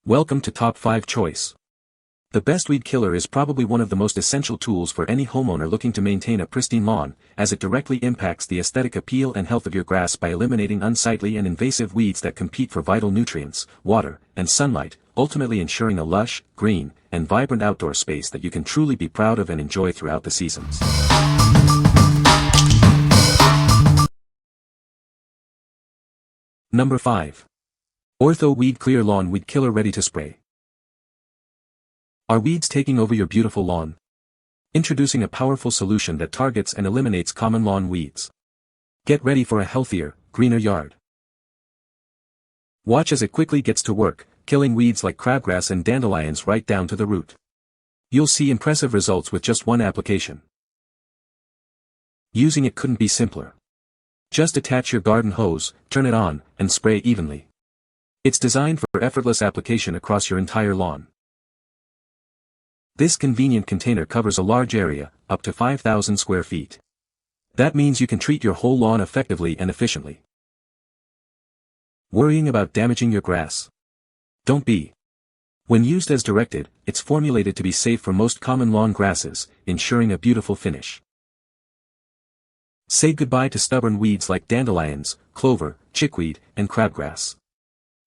Welcome to Top 5 Choice. The best weed killer is probably one of the most essential tools for any homeowner looking to maintain a pristine lawn, as it directly impacts the aesthetic appeal and health of your grass by eliminating unsightly and invasive weeds that compete for vital nutrients, water, and sunlight, ultimately ensuring a lush, green, and vibrant outdoor space that you can truly be proud of and enjoy throughout the seasons. Number 5. Ortho WeedClear Lawn Weed Killer Ready to Spray. Are weeds taking over your beautiful lawn? Introducing a powerful solution that targets and eliminates common lawn weeds. Get ready for a healthier, greener yard. Watch as it quickly gets to work, killing weeds like crabgrass and dandelions right down to the root. You'll see impressive results with just one application. Using it couldn't be simpler. Just attach your garden hose, turn it on, and spray evenly. It's designed for effortless application across your entire lawn. This convenient container covers a large area, up to 5,000 square feet. That means you can treat your whole lawn effectively and efficiently. Worrying about damaging your grass? Don't be. When used as directed, it's formulated to be safe for most common lawn grasses, ensuring a beautiful finish. Say goodbye to stubborn weeds like dandelions, clover, chickweed, and crabgrass.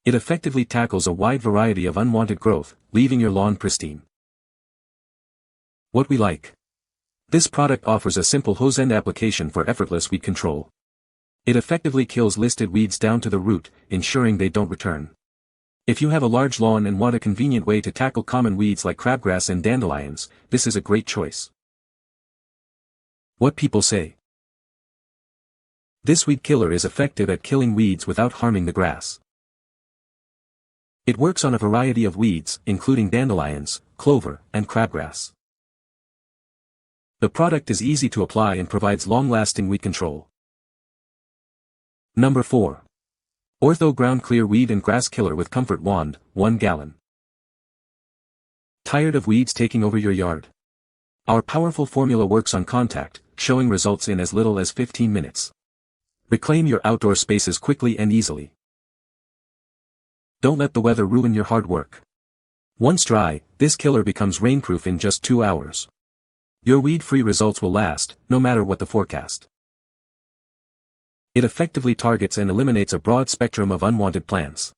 It effectively tackles a wide variety of unwanted growth, leaving your lawn pristine. What we like. This product offers a simple hose-end application for effortless weed control. It effectively kills listed weeds down to the root, ensuring they don't return. If you have a large lawn and want a convenient way to tackle common weeds like crabgrass and dandelions, this is a great choice. What people say. This weed killer is effective at killing weeds without harming the grass. It works on a variety of weeds, including dandelions, clover, and crabgrass. The product is easy to apply and provides long-lasting weed control. Number 4. Ortho GroundClear Weed and Grass Killer with Comfort Wand, 1 gallon. Tired of weeds taking over your yard? Our powerful formula works on contact, showing results in as little as 15 minutes. Reclaim your outdoor spaces quickly and easily. Don't let the weather ruin your hard work. Once dry, this killer becomes rainproof in just 2 hours. Your weed-free results will last, no matter what the forecast. It effectively targets and eliminates a broad spectrum of unwanted plants.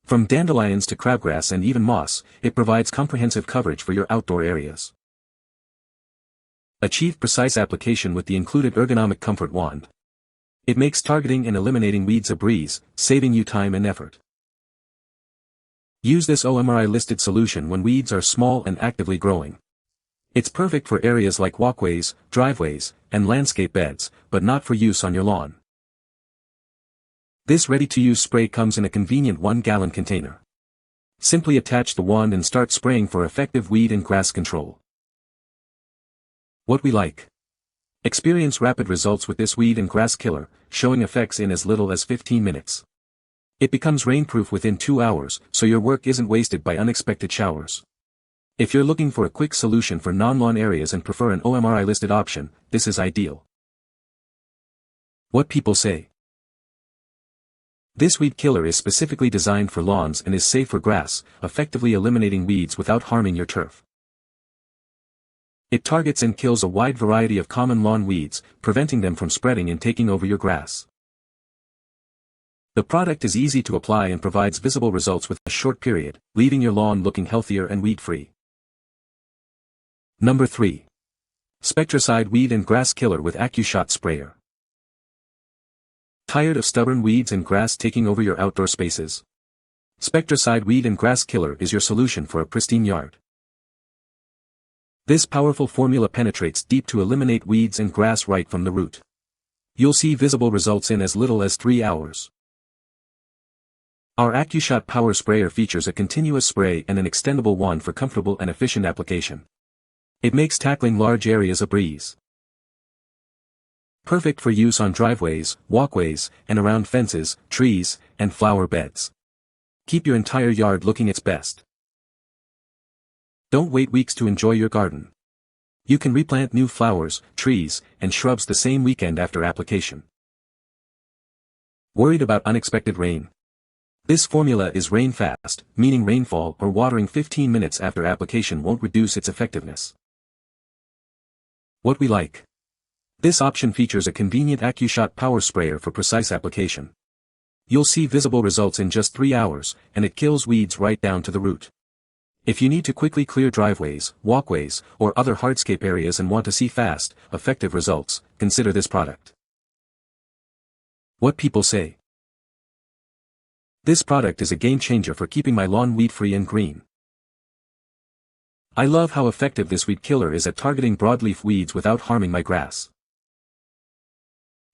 From dandelions to crabgrass and even moss, it provides comprehensive coverage for your outdoor areas. Achieve precise application with the included ergonomic comfort wand. It makes targeting and eliminating weeds a breeze, saving you time and effort. Use this OMRI-listed solution when weeds are small and actively growing. It's perfect for areas like walkways, driveways, and landscape beds, but not for use on your lawn. This ready-to-use spray comes in a convenient 1-gallon container. Simply attach the wand and start spraying for effective weed and grass control. What we like. Experience rapid results with this weed and grass killer, showing effects in as little as 15 minutes. It becomes rainproof within 2 hours, so your work isn't wasted by unexpected showers. If you're looking for a quick solution for non-lawn areas and prefer an OMRI-listed option, this is ideal. What people say. This weed killer is specifically designed for lawns and is safe for grass, effectively eliminating weeds without harming your turf. It targets and kills a wide variety of common lawn weeds, preventing them from spreading and taking over your grass. The product is easy to apply and provides visible results within a short period, leaving your lawn looking healthier and weed-free. Number 3. Spectracide Weed and Grass Killer with AccuShot Sprayer. Tired of stubborn weeds and grass taking over your outdoor spaces? Spectracide Weed and Grass Killer is your solution for a pristine yard. This powerful formula penetrates deep to eliminate weeds and grass right from the root. You'll see visible results in as little as 3 hours. Our AccuShot Power Sprayer features a continuous spray and an extendable wand for comfortable and efficient application. It makes tackling large areas a breeze. Perfect for use on driveways, walkways, and around fences, trees, and flower beds. Keep your entire yard looking its best. Don't wait weeks to enjoy your garden. You can replant new flowers, trees, and shrubs the same weekend after application. Worried about unexpected rain? This formula is rain fast, meaning rainfall or watering 15 minutes after application won't reduce its effectiveness. What we like. This option features a convenient AccuShot power sprayer for precise application. You'll see visible results in just 3 hours, and it kills weeds right down to the root. If you need to quickly clear driveways, walkways, or other hardscape areas and want to see fast, effective results, consider this product. What people say. This product is a game changer for keeping my lawn weed-free and green. I love how effective this weed killer is at targeting broadleaf weeds without harming my grass.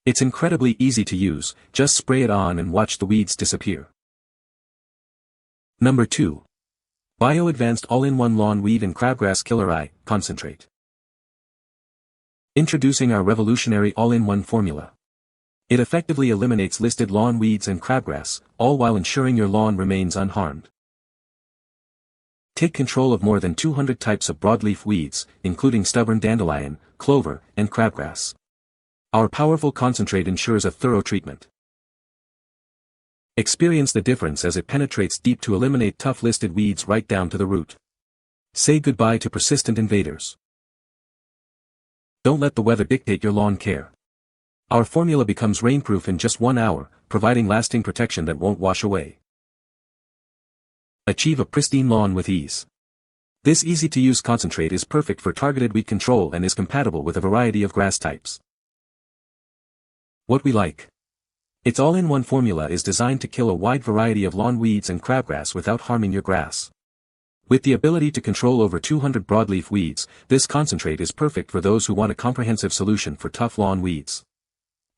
It's incredibly easy to use, just spray it on and watch the weeds disappear. Number 2. BioAdvanced All-in-One Lawn Weed and Crabgrass Killer Eye Concentrate. Introducing our revolutionary all-in-one formula. It effectively eliminates listed lawn weeds and crabgrass, all while ensuring your lawn remains unharmed. Take control of more than 200 types of broadleaf weeds, including stubborn dandelion, clover, and crabgrass. Our powerful concentrate ensures a thorough treatment. Experience the difference as it penetrates deep to eliminate tough listed weeds right down to the root. Say goodbye to persistent invaders. Don't let the weather dictate your lawn care. Our formula becomes rainproof in just 1 hour, providing lasting protection that won't wash away. Achieve a pristine lawn with ease. This easy-to-use concentrate is perfect for targeted weed control and is compatible with a variety of grass types. What we like. Its all-in-one formula is designed to kill a wide variety of lawn weeds and crabgrass without harming your grass. With the ability to control over 200 broadleaf weeds, this concentrate is perfect for those who want a comprehensive solution for tough lawn weeds.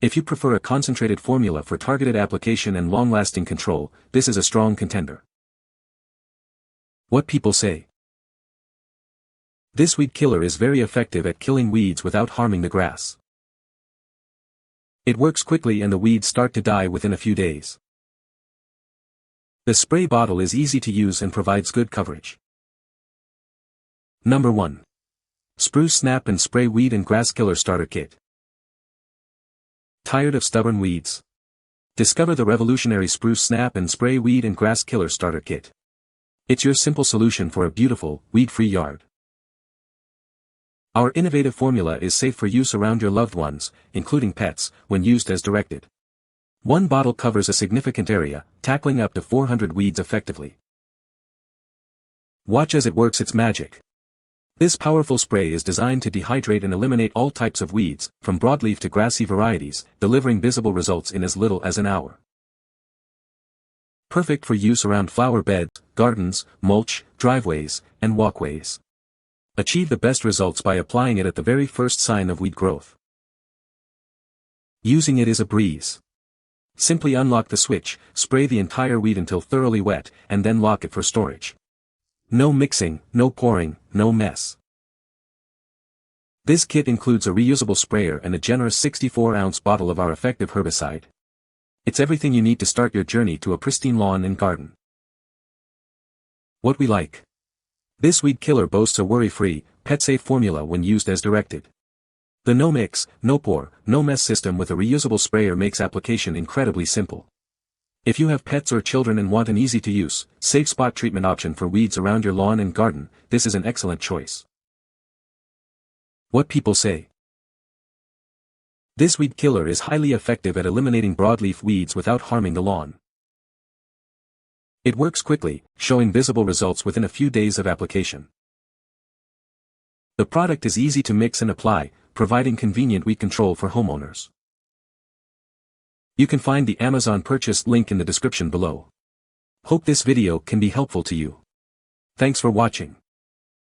If you prefer a concentrated formula for targeted application and long-lasting control, this is a strong contender. What people say. This weed killer is very effective at killing weeds without harming the grass. It works quickly and the weeds start to die within a few days. The spray bottle is easy to use and provides good coverage. Number 1. Spruce Snap and Spray Weed and Grass Killer Starter Kit. Tired of stubborn weeds? Discover the revolutionary Spruce Snap and Spray Weed and Grass Killer Starter Kit. It's your simple solution for a beautiful, weed-free yard. Our innovative formula is safe for use around your loved ones, including pets, when used as directed. One bottle covers a significant area, tackling up to 400 weeds effectively. Watch as it works its magic. This powerful spray is designed to dehydrate and eliminate all types of weeds, from broadleaf to grassy varieties, delivering visible results in as little as an hour. Perfect for use around flower beds, gardens, mulch, driveways, and walkways. Achieve the best results by applying it at the very first sign of weed growth. Using it is a breeze. Simply unlock the switch, spray the entire weed until thoroughly wet, and then lock it for storage. No mixing, no pouring, no mess. This kit includes a reusable sprayer and a generous 64-ounce bottle of our effective herbicide. It's everything you need to start your journey to a pristine lawn and garden. What we like. This weed killer boasts a worry-free, pet-safe formula when used as directed. The no mix, no pour, no mess system with a reusable sprayer makes application incredibly simple. If you have pets or children and want an easy-to-use, safe spot treatment option for weeds around your lawn and garden, this is an excellent choice. What people say. This weed killer is highly effective at eliminating broadleaf weeds without harming the lawn. It works quickly, showing visible results within a few days of application. The product is easy to mix and apply, providing convenient weed control for homeowners. You can find the Amazon purchase link in the description below. Hope this video can be helpful to you. Thanks for watching.